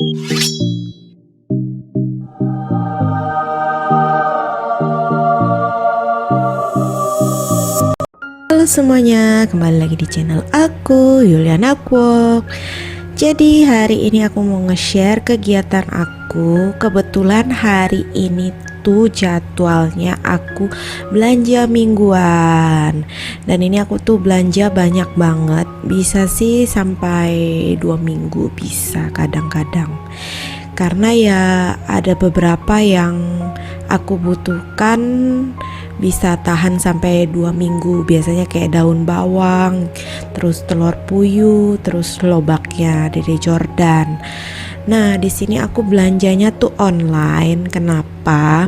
Halo semuanya, kembali lagi di channel aku, Yuliana Vlog. Jadi hari ini aku mau nge-share kegiatan aku. Kebetulan hari ini tuh jadwalnya aku belanja mingguan. Dan ini aku tuh belanja banyak banget. Bisa sih sampai 2 minggu bisa kadang-kadang. Karena ya ada beberapa yang aku butuhkan bisa tahan sampai 2 minggu, biasanya kayak daun bawang, terus telur puyuh, terus lobaknya Dede Jordan. Nah, di sini aku belanjanya tuh online. Kenapa?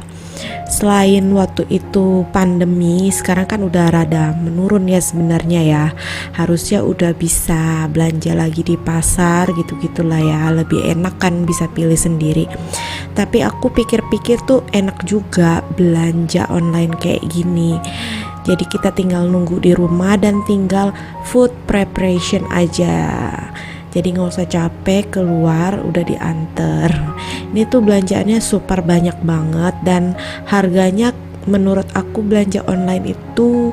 Selain waktu itu pandemi, sekarang kan udah rada menurun ya sebenarnya ya. Harusnya udah bisa belanja lagi di pasar gitu-gitulah ya. Lebih enak kan bisa pilih sendiri. Tapi aku pikir-pikir tuh enak juga belanja online kayak gini. Jadi kita tinggal nunggu di rumah dan tinggal food preparation aja. Jadi nggak usah capek keluar, udah diantar. Ini tuh belanjaannya super banyak banget dan harganya menurut aku belanja online itu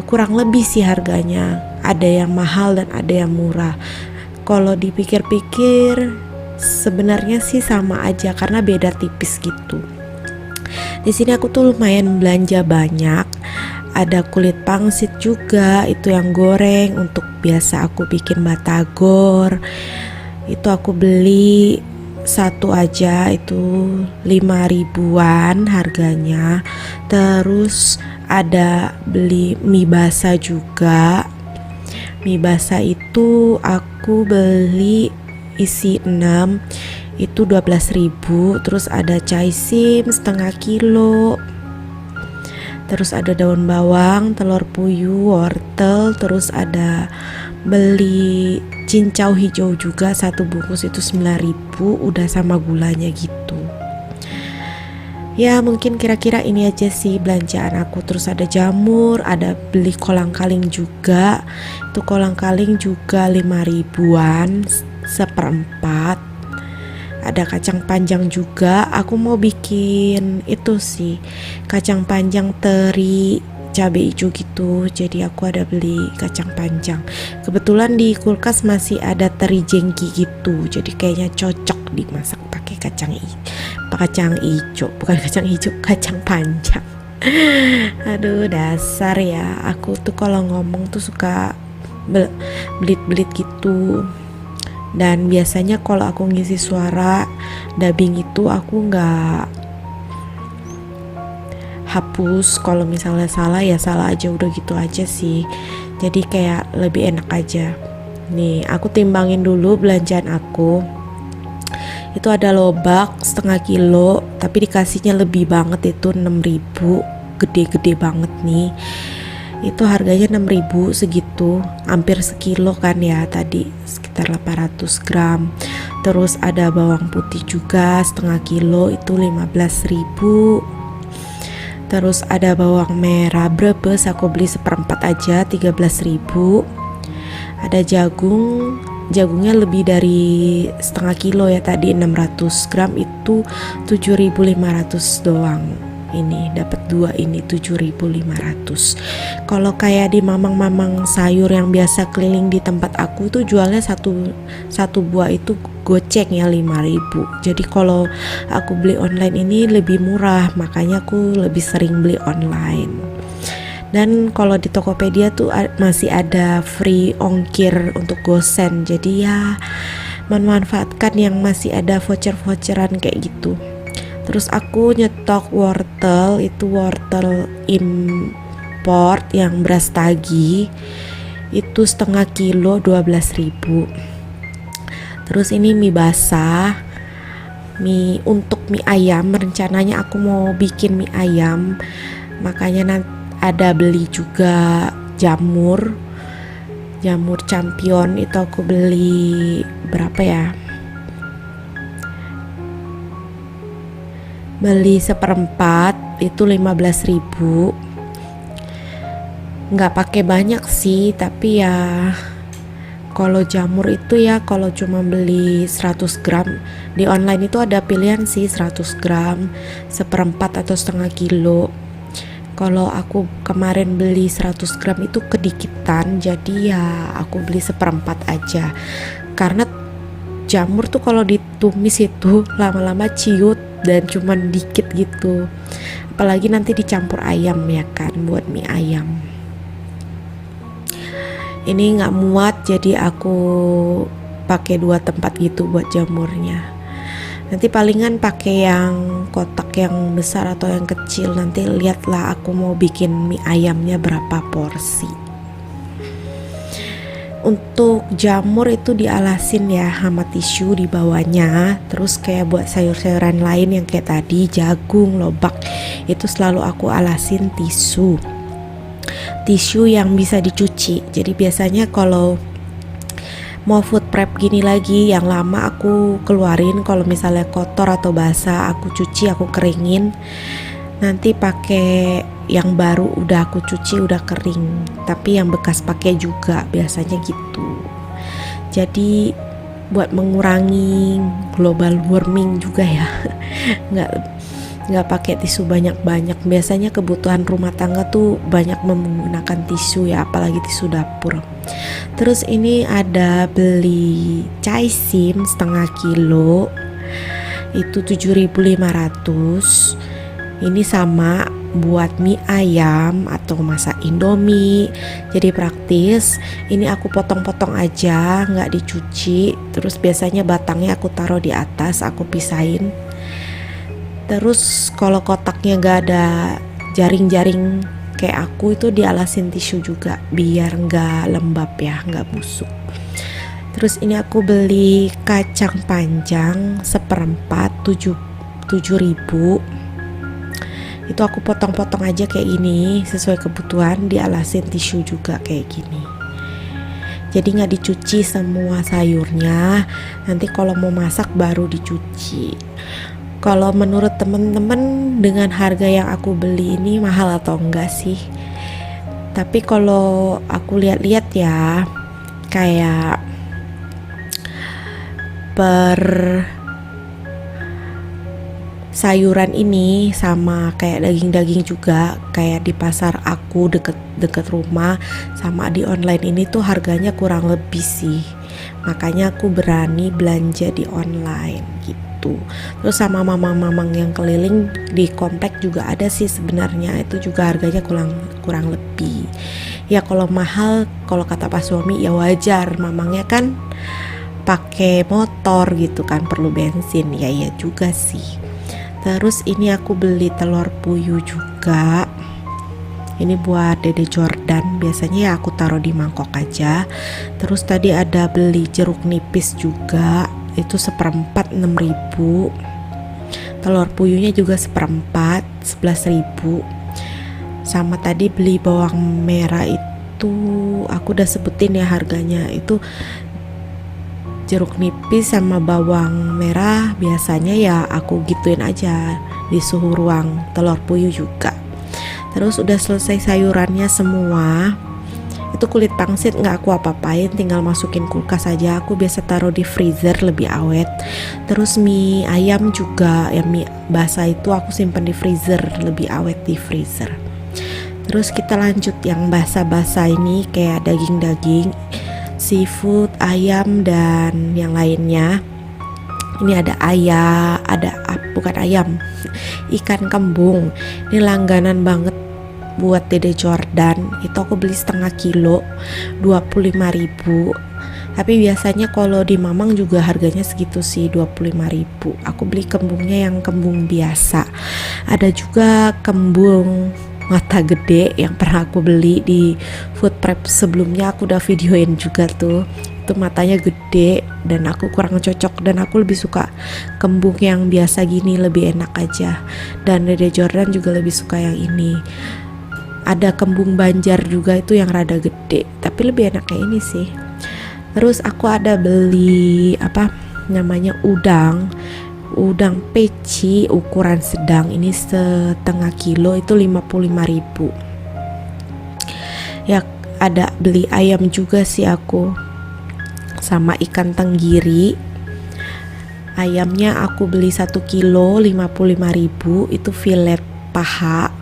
kurang lebih sih harganya. Ada yang mahal dan ada yang murah. Kalau dipikir-pikir sebenarnya sih sama aja karena beda tipis gitu. Di sini aku tuh lumayan belanja banyak. Ada kulit pangsit juga, itu yang goreng untuk biasa aku bikin batagor. Itu aku beli satu aja itu 5 ribuan harganya. Terus ada beli mie basah juga. Mie basah itu aku beli isi 6 itu 12.000. Terus ada caisim setengah kilo, terus ada daun bawang, telur puyuh, wortel, terus ada beli cincau hijau juga satu bungkus itu 9.000, udah sama gulanya gitu. Ya mungkin kira-kira ini aja sih belanjaan aku. Terus ada jamur, ada beli kolang-kaling juga. Itu kolang-kaling juga 5 ribuan seperempat. Ada kacang panjang juga. Aku mau bikin itu sih, kacang panjang teri cabai hijau gitu. Jadi aku ada beli kacang panjang. Kebetulan di kulkas masih ada teri jengki gitu. Jadi kayaknya cocok dimasak pakai kacang hijau, bukan kacang hijau, kacang panjang. Aduh dasar ya, aku tuh kalau ngomong tuh suka belit-belit gitu. Dan biasanya kalau aku ngisi suara dubbing itu aku nggak hapus. Kalau misalnya salah ya salah aja, udah gitu aja sih. Jadi kayak lebih enak aja. Nih aku timbangin dulu belanjaan aku. Itu ada lobak setengah kilo, tapi dikasihnya lebih banget, itu 6.000, gede-gede banget nih. Itu harganya 6.000 segitu, hampir sekilo kan ya tadi, sekitar 800 gram. Terus ada bawang putih juga setengah kilo, itu 15.000. Terus ada bawang merah Brebes, aku beli seperempat aja 13.000. Ada jagungnya lebih dari setengah kilo ya tadi, 600 gram itu 7.500 doang. Ini dapat 2, ini 7.500. Kalau kayak di mamang-mamang sayur yang biasa keliling di tempat aku tuh jualnya satu buah itu goceng ya 5.000. Jadi kalau aku beli online ini lebih murah, makanya aku lebih sering beli online. Dan kalau di Tokopedia tuh masih ada free ongkir untuk gosen. Jadi ya memanfaatkan yang masih ada voucher-voucheran kayak gitu. Terus aku nyetok wortel, itu wortel import yang beras tagi, itu setengah kilo 12.000. Terus ini mie basah, untuk mie ayam. Rencananya aku mau bikin mie ayam, makanya nanti ada beli juga jamur champion. Itu aku beli berapa ya, beli seperempat itu 15.000. Nggak pakai banyak sih, tapi ya Kalau jamur itu ya, kalau cuma beli 100 gram di online itu ada pilihan sih, 100 gram, seperempat atau setengah kilo. Kalau aku kemarin beli 100 gram itu kedikitan, jadi ya aku beli seperempat aja. Karena jamur tuh kalau ditumis itu lama-lama ciut dan cuman dikit gitu. Apalagi nanti dicampur ayam ya kan, buat mie ayam. Ini nggak muat, jadi aku pakai 2 tempat gitu buat jamurnya. Nanti palingan pakai yang kotak yang besar atau yang kecil. Nanti lihatlah aku mau bikin mie ayamnya berapa porsi. Untuk jamur itu dialasin ya sama tisu di bawahnya. Terus kayak buat sayur-sayuran lain yang kayak tadi, jagung, lobak, itu selalu aku alasin tisu yang bisa dicuci. Jadi biasanya kalau mau food prep gini lagi yang lama aku keluarin, kalau misalnya kotor atau basah aku cuci, aku keringin, nanti pakai yang baru udah aku cuci udah kering, tapi yang bekas pakai juga biasanya gitu. Jadi buat mengurangi global warming juga ya. nggak pakai tisu banyak-banyak. Biasanya kebutuhan rumah tangga tuh banyak menggunakan tisu ya, apalagi tisu dapur. Terus ini ada beli caishin setengah kilo, itu 7.500. Ini sama buat mie ayam atau masak indomie, jadi praktis. Ini aku potong-potong aja, nggak dicuci. Terus biasanya batangnya aku taruh di atas, aku pisahin. Terus kalau kotaknya gak ada jaring-jaring kayak aku, itu dialasin tisu juga biar gak lembab ya, gak busuk. Terus ini aku beli kacang panjang seperempat, 7.000. Itu aku potong-potong aja kayak gini sesuai kebutuhan, dialasin tisu juga kayak gini. Jadi gak dicuci semua sayurnya, nanti kalau mau masak baru dicuci. Kalau menurut temen-temen dengan harga yang aku beli ini mahal atau enggak sih? Tapi kalau aku lihat-lihat ya, kayak per sayuran ini sama kayak daging-daging juga, kayak di pasar aku deket rumah sama di online ini tuh harganya kurang lebih sih. Makanya aku berani belanja di online gitu. Terus sama mamang-mamang yang keliling di komplek juga ada sih sebenarnya, itu juga harganya kurang lebih. Ya kalau mahal, kalau kata Pak suami ya wajar, mamangnya kan pakai motor gitu kan, perlu bensin. Ya iya juga sih. Terus ini aku beli telur puyuh juga. Ini buat Dede Jordan, biasanya ya aku taruh di mangkok aja. Terus tadi ada beli jeruk nipis juga, itu seperempat 6.000. Telur puyuhnya juga seperempat 11.000. Sama tadi beli bawang merah itu aku udah sebutin ya harganya. Itu jeruk nipis sama bawang merah biasanya ya aku gituin aja di suhu ruang. Telur puyuh juga. Terus udah selesai sayurannya semua, itu kulit pangsit nggak aku apa-apain, tinggal masukin kulkas aja. Aku biasa taruh di freezer lebih awet. Terus mie ayam juga, ya mie basah itu aku simpan di freezer, lebih awet di freezer. Terus kita lanjut yang basah-basah ini, kayak daging-daging, seafood, ayam dan yang lainnya. Ini ada bukan ayam, ikan kembung. Ini langganan banget buat Dede Jordan. Itu aku beli setengah kilo 25.000. Tapi biasanya kalau di Mamang juga harganya segitu sih, 25.000. Aku beli kembungnya yang kembung biasa. Ada juga kembung mata gede yang pernah aku beli di food prep sebelumnya, aku udah videoin juga tuh. Itu matanya gede dan aku kurang cocok, dan aku lebih suka kembung yang biasa gini, lebih enak aja. Dan Dede Jordan juga lebih suka yang ini. Ada kembung Banjar juga itu yang rada gede, tapi lebih enak kayak ini sih. Terus aku ada beli udang peci ukuran sedang, ini setengah kilo itu 55.000. Ya ada beli ayam juga sih aku. sama ikan tenggiri. Ayamnya aku beli 1 kilo 55.000, itu filet paha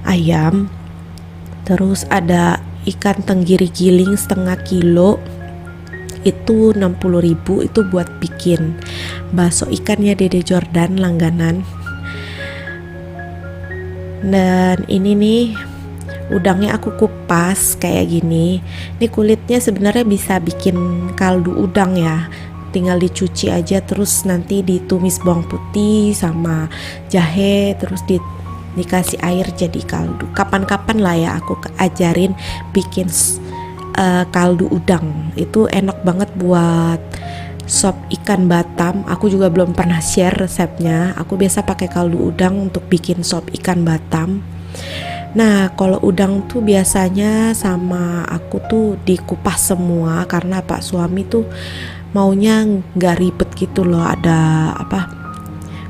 ayam. Terus ada ikan tenggiri giling setengah kilo, itu 60.000, itu buat bikin bakso ikannya Dede Jordan langganan. Dan ini nih udangnya aku kupas kayak gini. Ini kulitnya sebenarnya bisa bikin kaldu udang ya, tinggal dicuci aja, terus nanti ditumis bawang putih sama jahe, terus dikasih air jadi kaldu. Kapan-kapan lah ya aku ajarin bikin kaldu udang, itu enak banget buat sop ikan Batam. Aku juga belum pernah share resepnya. Aku biasa pakai kaldu udang untuk bikin sop ikan Batam. Nah, kalau udang tuh biasanya sama aku tuh dikupas semua, karena Pak suami tuh maunya nggak ribet gitu loh, ada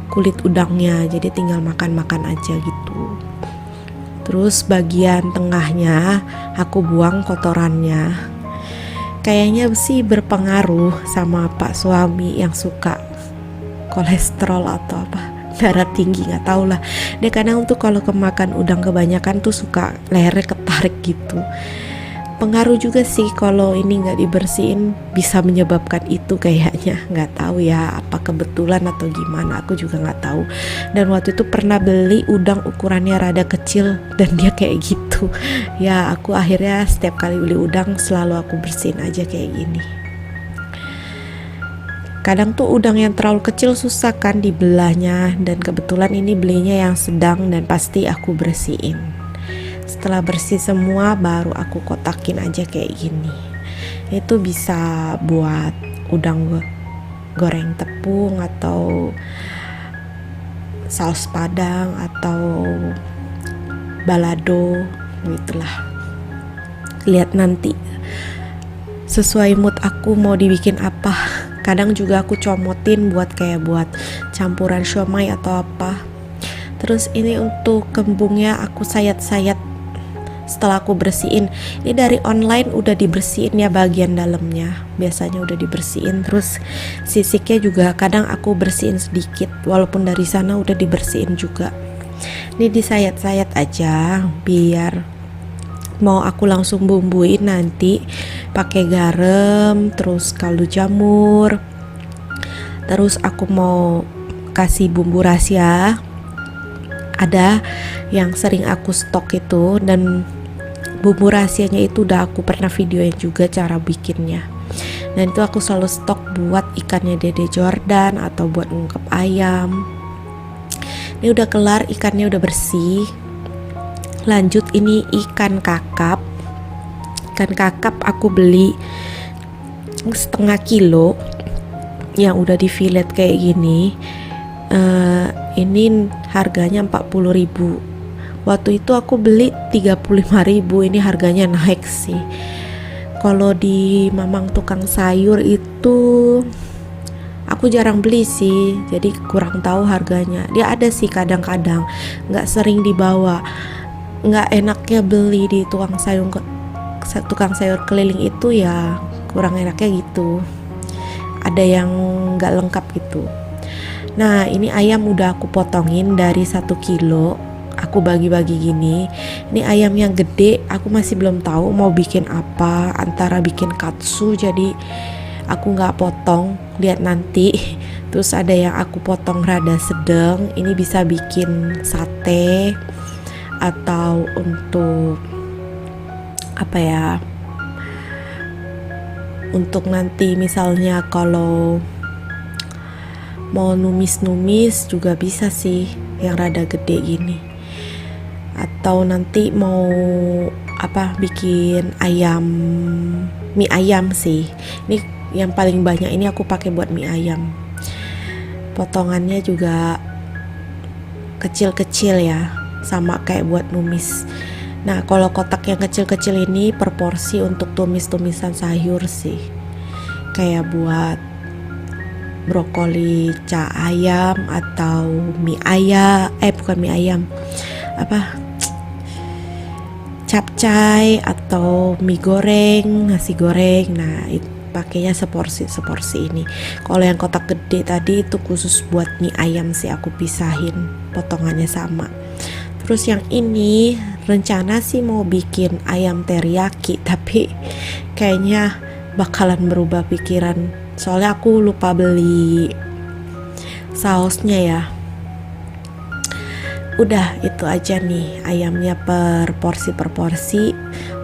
kulit udangnya, jadi tinggal makan-makan aja gitu. Terus bagian tengahnya aku buang kotorannya. Kayaknya sih berpengaruh sama Pak suami yang suka kolesterol atau darah tinggi, nggak tahu lah. Dia kadang tuh kalau kemakan udang kebanyakan tuh suka lehernya ketarik gitu. Pengaruh juga sih kalau ini nggak dibersihin, bisa menyebabkan itu kayaknya. Nggak tahu ya apa kebetulan atau gimana, aku juga nggak tahu. Dan waktu itu pernah beli udang ukurannya rada kecil dan dia kayak gitu ya. Aku akhirnya setiap kali beli udang selalu aku bersihin aja kayak gini. Kadang tuh udang yang terlalu kecil susah kan dibelahnya, dan kebetulan ini belinya yang sedang dan pasti aku bersihin. Setelah bersih semua baru aku kotakin aja kayak gini. Itu bisa buat udang goreng tepung atau saus padang atau balado gitulah. Lihat nanti sesuai mood aku mau dibikin apa. Kadang juga aku comotin buat campuran siomay atau apa. Terus ini untuk kembungnya aku sayat-sayat setelah aku bersihin. Ini dari online udah dibersihin ya bagian dalamnya, biasanya udah dibersihin. Terus sisiknya juga kadang aku bersihin sedikit, walaupun dari sana udah dibersihin juga. Ini disayat-sayat aja biar mau aku langsung bumbuin nanti pakai garam, terus kaldu jamur. Terus aku mau kasih bumbu rahasia, ada yang sering aku stok itu, dan bumbu rahasianya itu udah aku pernah videoin juga cara bikinnya. Dan itu aku selalu stok buat ikannya Dede Jordan atau buat ngungkep ayam. Ini udah kelar, ikannya udah bersih. Lanjut ini ikan kakap. Ikan kakap aku beli setengah kilo yang udah di fillet kayak gini. Ini harganya 40.000. Waktu itu aku beli 35.000, ini harganya naik sih. Kalau di Mamang tukang sayur itu aku jarang beli sih, jadi kurang tahu harganya. Dia ada sih kadang-kadang, nggak sering dibawa. Nggak enaknya beli di tukang sayur keliling itu ya, kurang enaknya gitu. Ada yang nggak lengkap gitu. Nah, ini ayam udah aku potongin dari 1 kilo. Aku bagi-bagi gini. Ini ayam yang gede, aku masih belum tahu mau bikin apa, antara bikin katsu jadi aku nggak potong, lihat nanti. Terus ada yang aku potong rada sedang, ini bisa bikin sate atau untuk untuk nanti misalnya kalau mau numis-numis juga bisa sih yang rada gede gini. Atau nanti mau bikin mie ayam sih. Ini yang paling banyak ini aku pakai buat mie ayam. Potongannya juga kecil-kecil ya, sama kayak buat numis. Nah, kalau kotak yang kecil-kecil ini per porsi untuk tumis-tumisan sayur sih. Kayak buat brokoli ca ayam atau mie ayam, bukan mie ayam, capcay atau mie goreng, nasi goreng. Nah, pakainya seporsi ini. Kalau yang kotak gede tadi itu khusus buat mie ayam sih, aku pisahin potongannya sama. Terus yang ini rencana sih mau bikin ayam teriyaki, tapi kayaknya bakalan berubah pikiran soalnya aku lupa beli sausnya ya. Udah itu aja nih ayamnya per porsi.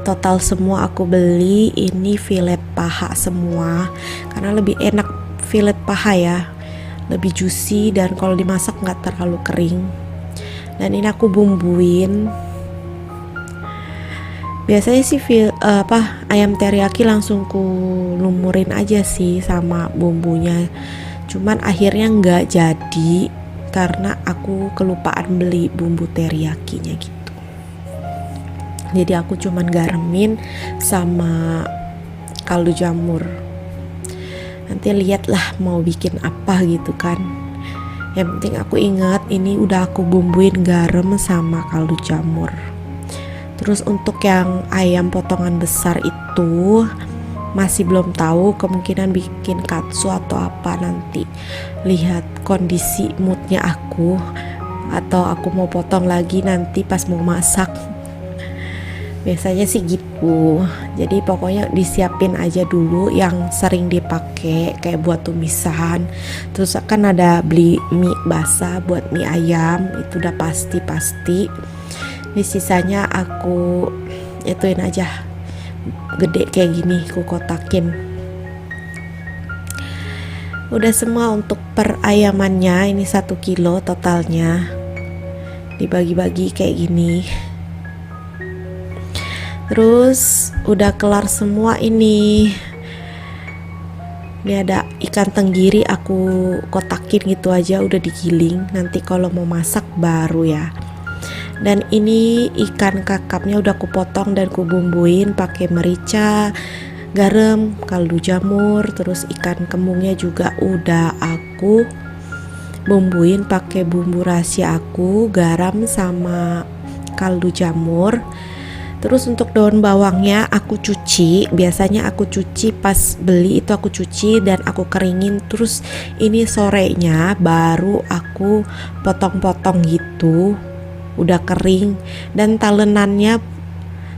Total semua aku beli ini filet paha semua, karena lebih enak filet paha ya, lebih juicy dan kalau dimasak nggak terlalu kering. Dan ini aku bumbuin. Biasanya sih ayam teriyaki langsung ku lumurin aja sih sama bumbunya, cuman akhirnya nggak jadi karena aku kelupaan beli bumbu teriyakinya gitu. Jadi aku cuman garemin sama kaldu jamur. Nanti lihatlah mau bikin apa gitu kan. Yang penting aku ingat ini udah aku bumbuin garam sama kaldu jamur. Terus untuk yang ayam potongan besar itu masih belum tahu, kemungkinan bikin katsu atau apa nanti. Lihat kondisi moodnya aku, atau aku mau potong lagi nanti pas mau masak. Biasanya sih gitu. Jadi pokoknya disiapin aja dulu yang sering dipakai kayak buat tumisan. Terus kan ada beli mie basah buat mie ayam, itu udah pasti. Ini sisanya aku ituin aja gede kayak gini, aku kotakin. Udah semua untuk per ayamannya, ini 1 kilo totalnya, dibagi-bagi kayak gini. Terus udah kelar semua ini. Ini ada ikan tenggiri aku kotakin gitu aja, udah digiling. Nanti kalau mau masak baru ya. Dan ini ikan kakapnya udah aku potong dan ku bumbuin pakai merica, garam, kaldu jamur. Terus ikan kembungnya juga udah aku bumbuin pakai bumbu rahasia aku, garam sama kaldu jamur. Terus untuk daun bawangnya aku cuci, biasanya aku cuci pas beli itu aku cuci dan aku keringin. Terus ini sorenya baru aku potong-potong gitu, udah kering. Dan talenannya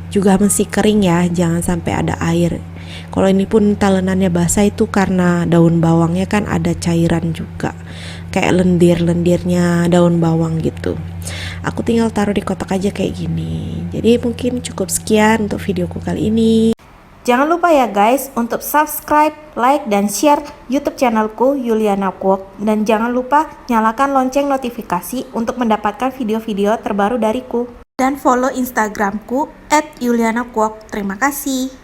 juga mesti kering ya, jangan sampai ada air. Kalau ini pun talenannya basah itu karena daun bawangnya kan ada cairan juga, kayak lendir-lendirnya daun bawang gitu. Aku tinggal taruh di kotak aja kayak gini. Jadi mungkin cukup sekian untuk videoku kali ini. Jangan lupa ya guys untuk subscribe, like, dan share YouTube channelku Yuliana Kwok. Dan jangan lupa nyalakan lonceng notifikasi untuk mendapatkan video-video terbaru dariku. Dan follow Instagramku @yulianakwok. Terima kasih.